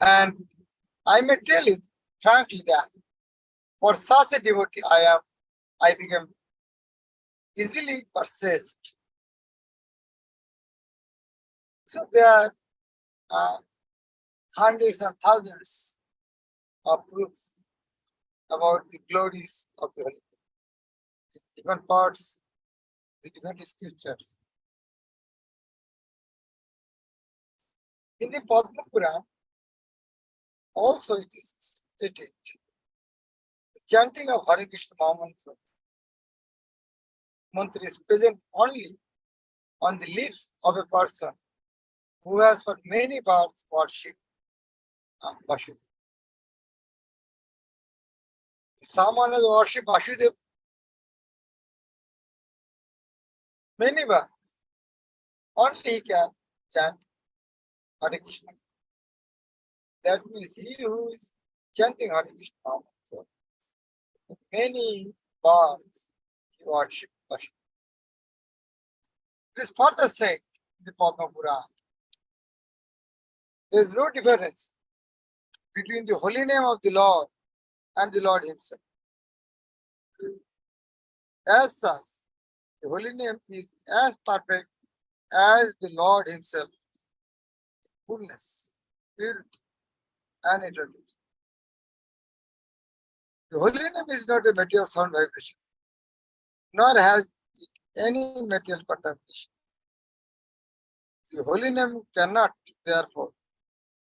And I may tell you frankly that for such a devotee I became easily possessed. So there are hundreds and thousands of proofs about the glories of the Holy Spirit in different parts, the different scriptures. In the Padma Puran, also it is stated, the chanting of Hare Krishna mantra is present only on the lips of a person who has for many births worshipped Vasudeva. If someone has worshipped Vasudeva many births, only he can chant Hare Krishna. That means he who is chanting Hare Krishna mantra, many births he worshipped Vasudeva. It is further said in the Padma Puran, there is no difference between the holy name of the Lord and the Lord himself. As such, the holy name is as perfect as the Lord himself, fullness, purity, and eternity. The holy name is not a material sound vibration, nor has it any material contamination. The holy name cannot, therefore,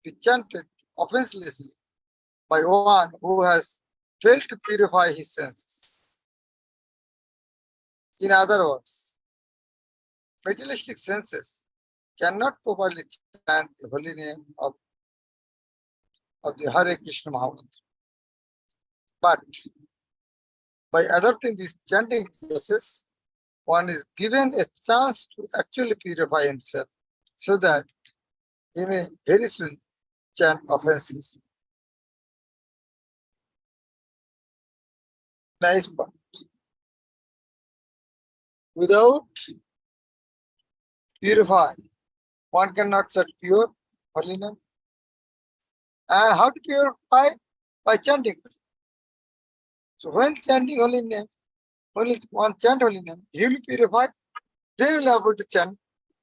be chanted offenselessly by one who has failed to purify his senses. In other words, materialistic senses cannot properly chant the holy name of the Hare Krishna Mahamantra. But by adopting this chanting process, one is given a chance to actually purify himself so that he may very soon chant offenselessly. Nice point. Without purifying, one cannot set pure holy name. And how to purify? By chanting. So when chanting holy name, only one chant holy name, he will purify, they will be able to chant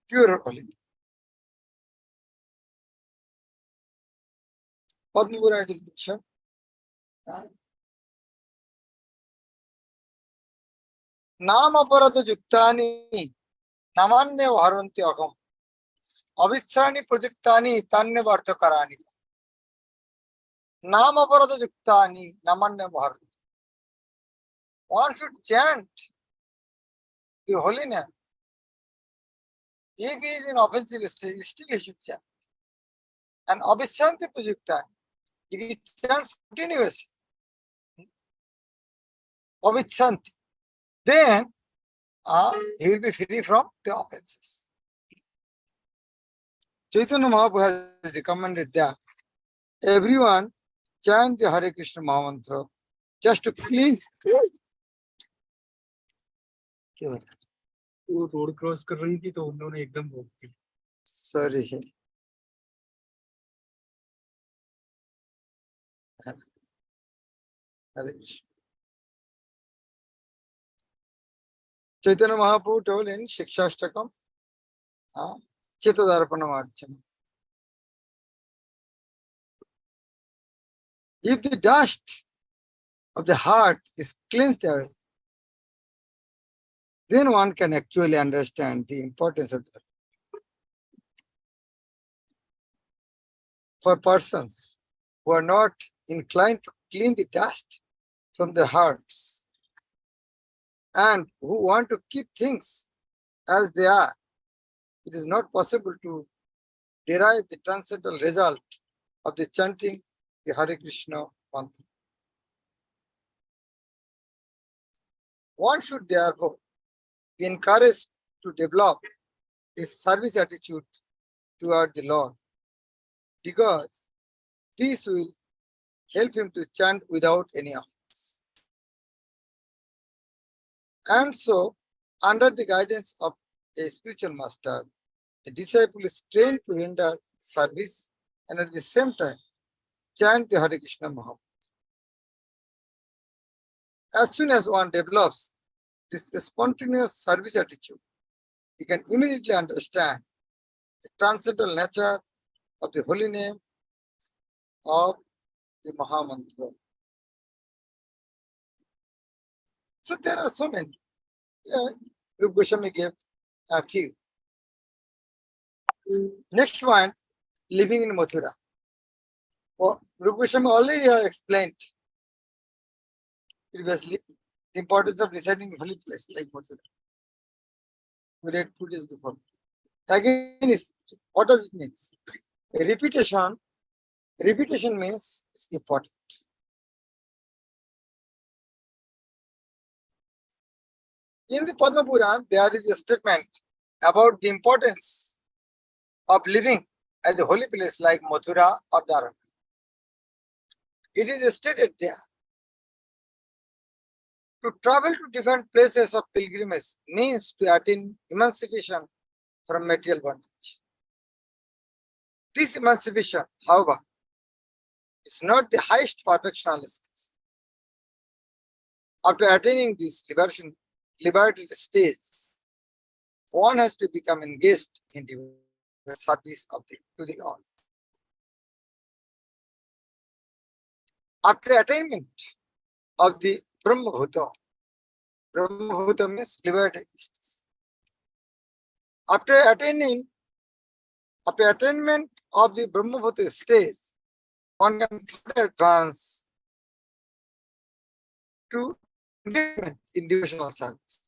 pure holy name. Padma Puran is mentioned. Nam aparada juktani namanya vaharanti akam avisrani prajuktani tanya vartha karani. Nam aparada juktani namanya vaharanti. One should chant the holy name. If he is in offensive state, still he should chant. And avisranti prajuktani, if he chants continuously, avisranti, then he will be free from the offenses. Chaitanya Mahaprabhu has recommended that everyone chant the Hare Krishna Mahamantra just to cleanse. वो road cross कर रही थी तो उन्होंने एकदम रोक दी. Sorry. Hare Krishna. Chaitanya Mahaprabhu told in Shikshashtakam, Chitadarpanamarchana. If the dust of the heart is cleansed away, then one can actually understand the importance of that. For persons who are not inclined to clean the dust from their hearts and who want to keep things as they are, it is not possible to derive the transcendental result of the chanting the Hare Krishna mantra. One should therefore be encouraged to develop a service attitude toward the Lord, because this will help him to chant without any offense. And so, under the guidance of a spiritual master, a disciple is trained to render service and at the same time chant the Hare Krishna Mahamantra. As soon as one develops this spontaneous service attitude, he can immediately understand the transcendental nature of the holy name of the Mahamantra. So there are so many. Rupa Goswami gave a few. Next one, living in Mathura. Well, Rupa Goswami already have explained previously the importance of residing in a holy place like Mathura. We read 2 days before. Again, what does it mean? Repetition means it's important. In the Padma Puran, there is a statement about the importance of living at the holy place like Mathura or Dwaraka. It is stated there. To travel to different places of pilgrimage means to attain emancipation from material bondage. This emancipation, however, is not the highest perfection or status. After attaining this liberated stage, one has to become engaged in the service of to the Lord. After attainment of the Brahma-bhuta means liberated stage. After attainment of the Brahma-bhuta stage, one can further advance to engagement in devotional service.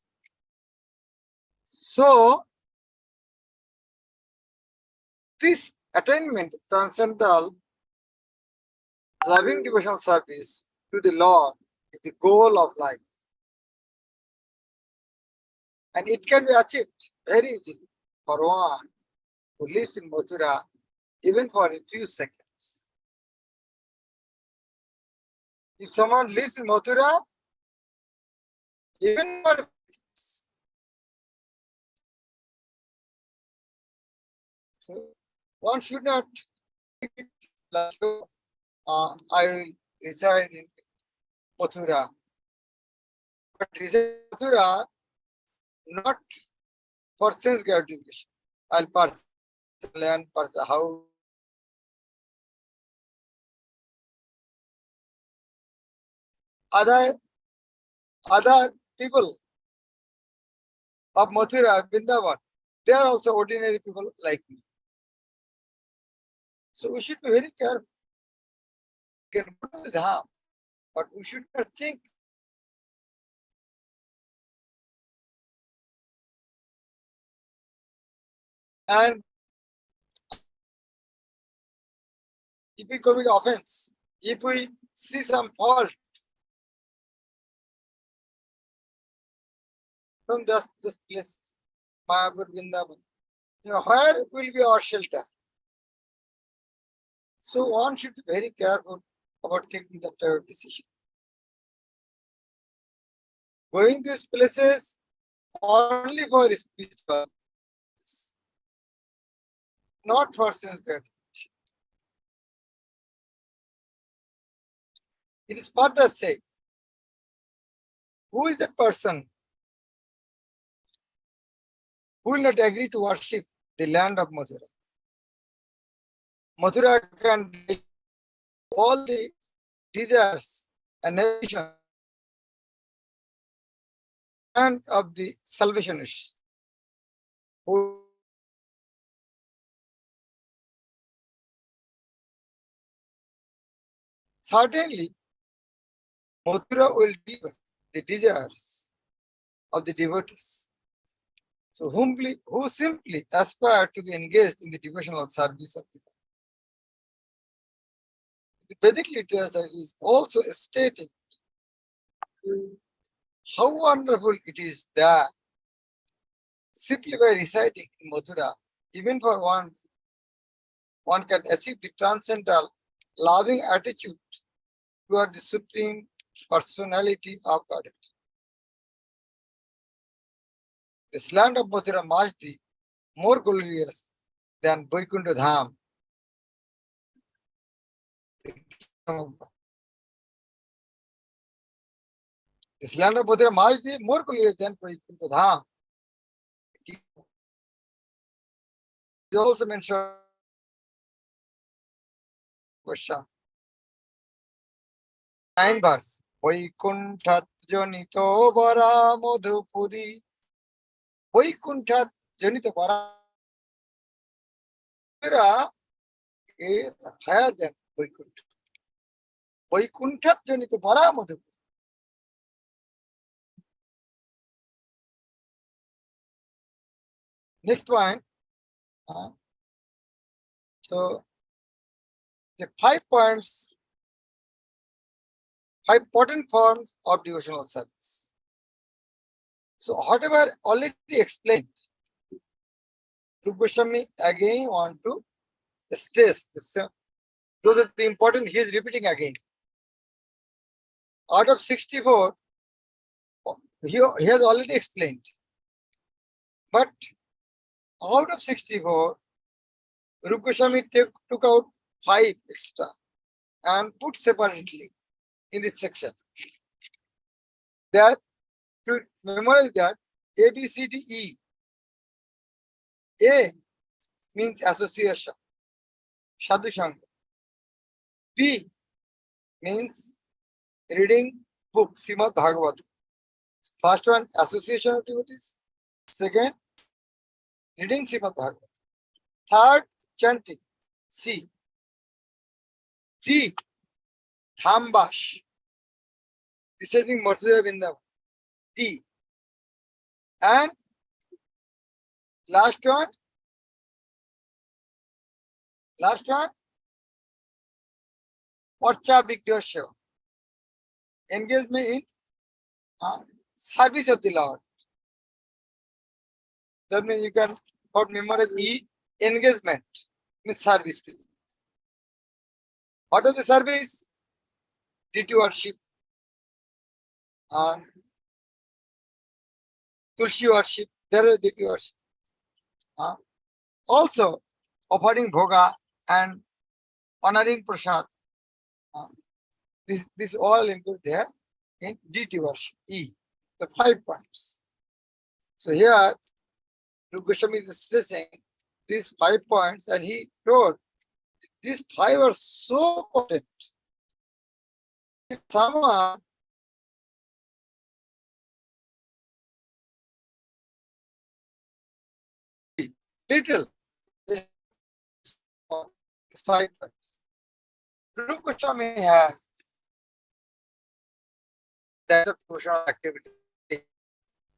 So, this attainment, transcendental, loving devotional service to the Lord is the goal of life. And it can be achieved very easily for one who lives in Mathura even for a few seconds. If someone lives in Mathura, even for a few seconds, so one should not take it like, I will reside in Mathura. But reside in Mathura not for sense gratification. I'll learn how other people of Mathura, Vrindavan, they are also ordinary people like me. So we should be very careful. We can go to the dham, but we should not think. And if we commit offense, if we see some fault from this place, Mayapur, Vrindavan, where will be our shelter? So one should be very careful about taking that type of decision. Going these places only for spiritual, not for sense gratification. It is further said, who is that person who will not agree to worship the land of Mathura? Mathura can be all the desires and ambition and of the salvationists. Certainly, Mathura will give the desires of the devotees. So who simply aspire to be engaged in the devotional service of the Lord. The Vedic literature is also stating how wonderful it is that simply by residing in Mathura, even for one can achieve the transcendental loving attitude toward the Supreme Personality of Godhead. This land of Mathura must be more glorious than Vaikuntha Dham. The This land of Bodhira might be more glorious than Vaikuntha Dham. It is also mentioned question 9 verse. Vaikunthat jonito bara madhupuri. Vaikunthat jonito bara is higher than Vaikuntha. Vaikunthat jonito bara madhupuri. Next one. So the 5 points, 5 important forms of devotional service. So whatever already explained, Rupa Goswami again want to stress this. Those are the important, he is repeating again. Out of 64, he has already explained. But out of 64, Rupa Goswami took out 5 extra and put separately in this section. That to memorize that A, B, C, D, E. A means association, Sadhu Sangha. B means reading book, Srimad Bhagavatam. First one, association of devotees. Second, reading Srimad Bhagavatam. Third, chanting. C. D, Thambash, reciting Mathura Vrindavan. D. And last one, Orcha Vigdosha, engagement in service of the Lord. That means you can memorize E, engagement means service to Him. What is the service? Deity worship, Tulsi worship, there is deity worship. Also, offering bhoga and honoring prasad. This all include there in deity worship, E, the 5 points. So here, Rupa Goswami is stressing these 5 points, and he told these 5 are so important. If someone little, then these 5 points. Rupa Goswami has that's a devotional activity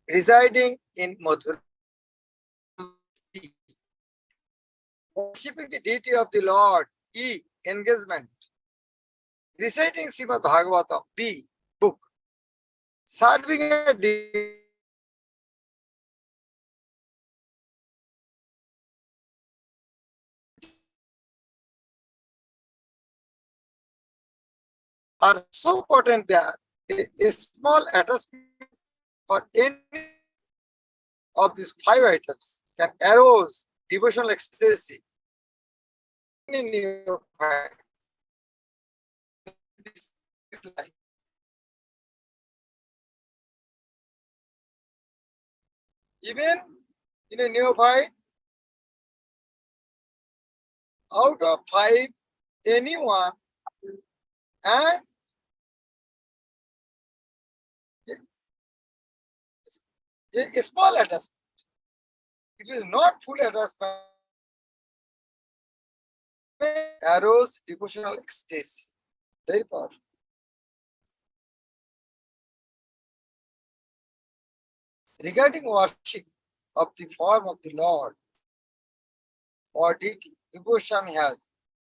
residing in Mathura, worshipping the deity of the Lord, E, engagement, reciting Srimad Bhagavatam, B, book, serving a deity are so important that a small attachment for any of these 5 items can arouse devotional ecstasy in your mind. This is like even in a neophyte, out of 5, anyone and a small attachment. It is not full attachment, arouse devotional ecstasy. Very powerful. Regarding worship of the form of the Lord or deity, Rupa Goswami has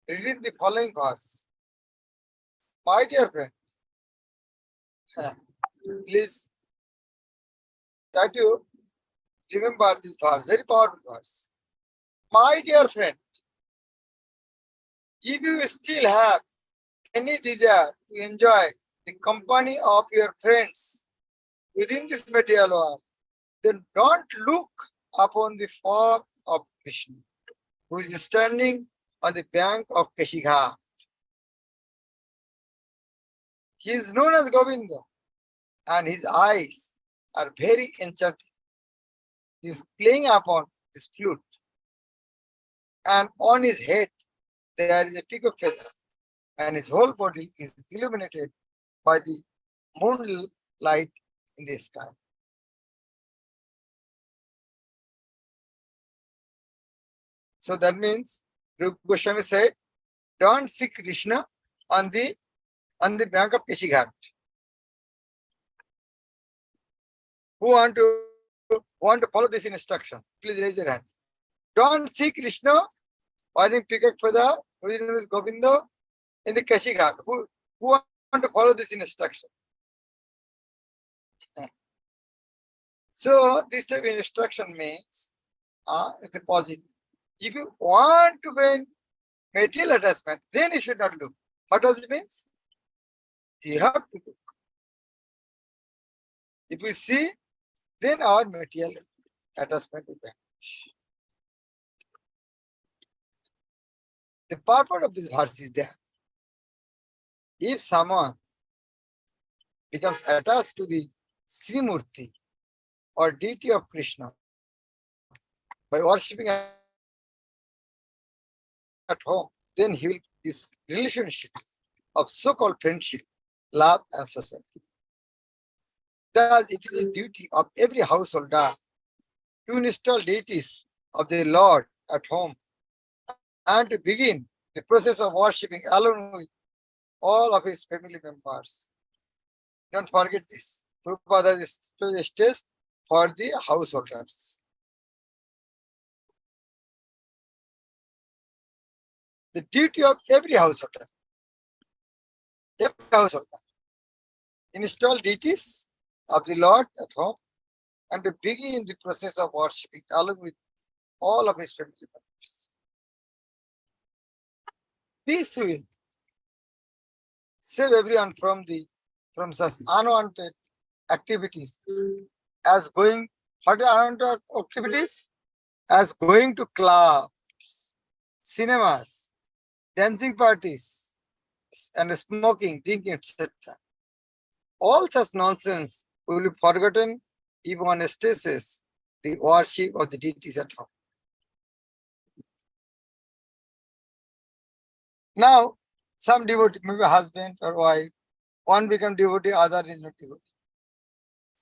written the following verse. My dear friend, please try to remember this verse, very powerful verse. My dear friend, if you still have any desire to enjoy the company of your friends within this material world, then don't look upon the form of Krishna, who is standing on the bank of Kashigha. He is known as Govinda, and his eyes are very enchanting. He is playing upon his flute, and on his head there is a peacock feather, and his whole body is illuminated by the moonlight in the sky. So that means Rupa Goswami said, don't see Krishna on the bank of Keshi Ghat. Who want to follow this instruction? Please raise your hand. Don't see Krishna wearing peacock feather, whose name is Govinda, in the Keshi Ghat. Who want to follow this instruction? So this type of instruction means it's a positive. If you want to gain material attachment, then you should not look. What does it mean? You have to look. If we see, then our material attachment will vanish. The purport of this verse is that if someone becomes attached to the Srimurti or deity of Krishna by worshipping at home, then he will his relationships of so-called friendship, love, and society. Thus, it is a duty of every householder to install deities of the Lord at home and to begin the process of worshipping along with all of his family members. Don't forget this. Prabhupada is test for the householders. The duty of every householder, install deities of the Lord at home and to begin the process of worshipping along with all of his family members. This will save everyone from such unwanted activities as going, what are unwanted activities? As going to clubs, cinemas, dancing parties, and smoking, drinking, etc. All such nonsense will be forgotten if one stresses the worship of the deities at home. Now, some devotee, maybe husband or wife, one become devotee, other is not devotee.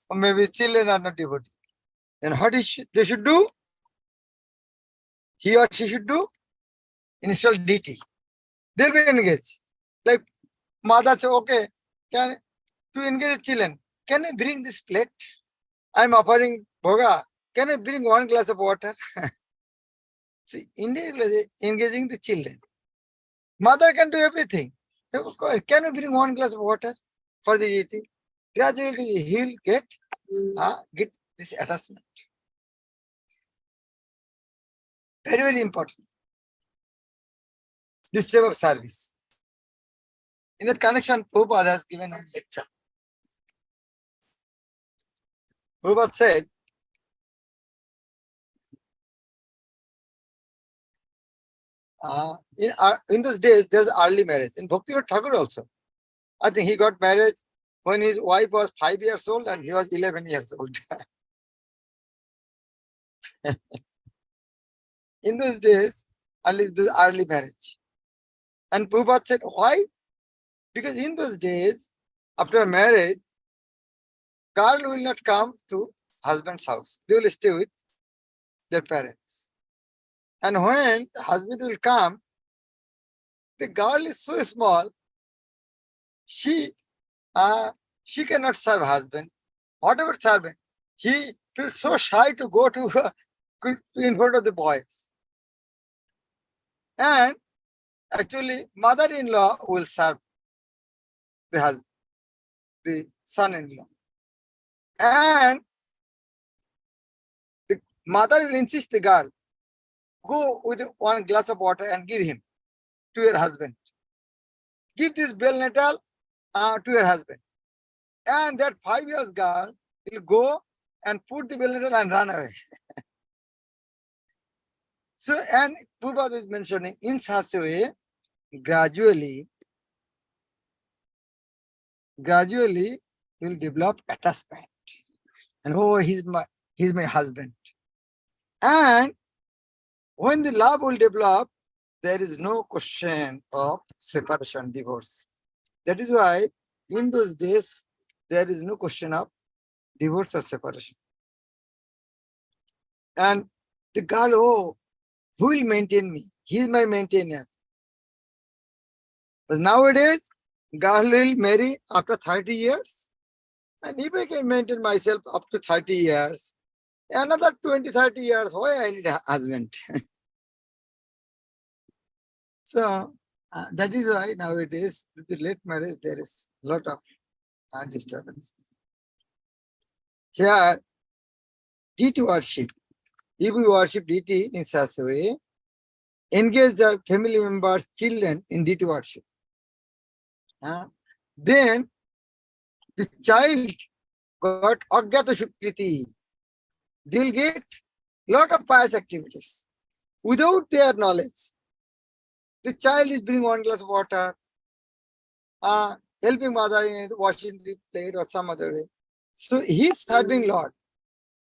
Or maybe children are not devotee. Then what they should do? He or she should do? Install deity. They'll be engaged. Like mother say, okay, to engage children, can I bring this plate? I'm offering bhoga. Can I bring one glass of water? See, indirectly engaging the children. Mother can do everything. Can I bring one glass of water for the deity? Gradually he'll get this attachment. Very, very important. This type of service. In that connection, Prabhupada has given a lecture. Prabhupada said, in those days, there's early marriage. In Bhaktivinoda Thakur also. I think he got married when his wife was 5 years old and he was 11 years old. In those days, early marriage. And Prabhupada said, why? Because in those days, after marriage, girl will not come to husband's house. They will stay with their parents. And when the husband will come, the girl is so small, she cannot serve husband. Whatever servant, he feels so shy to go to in front of the boys. And actually, mother-in-law will serve the husband, the son-in-law. And the mother will insist the girl, go with one glass of water and give him to your husband. Give this bell nettle to your husband. And that 5 years girl will go and put the bell nettle and run away. So, and Prabhupada is mentioning in such a way, gradually, gradually he will develop attachment. And oh, he's my husband. And when the love will develop, there is no question of separation, divorce. That is why in those days, there is no question of divorce or separation. And the girl, oh, who will maintain me? He is my maintainer. But nowadays, girl will marry after 30 years. And if I can maintain myself up to 30 years, another 20, 30 years, why I need a husband? So that is why nowadays, with the late marriage, there is a lot of disturbances. Here, deity worship. If we worship deity in such a way, engage the family members, children in deity worship. Then the child got Agyata Shukriti. They'll get lot of pious activities without their knowledge. The child is bringing 1 glass of water, helping mother in washing the plate or some other way. So he's serving Lord.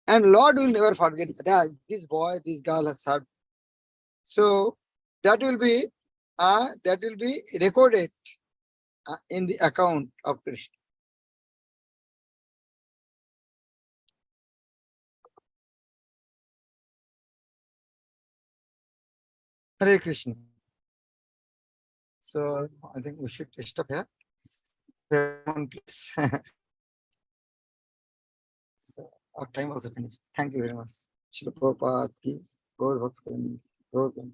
And Lord will never forget that this boy, this girl has served. So that will be recorded in the account of Krishna. Hare Krishna. So I think we should stop here. One please. So our time also finished. Thank you very much. Shri Prabhupada ki Gaur Bhakti, Gaur Bhakti.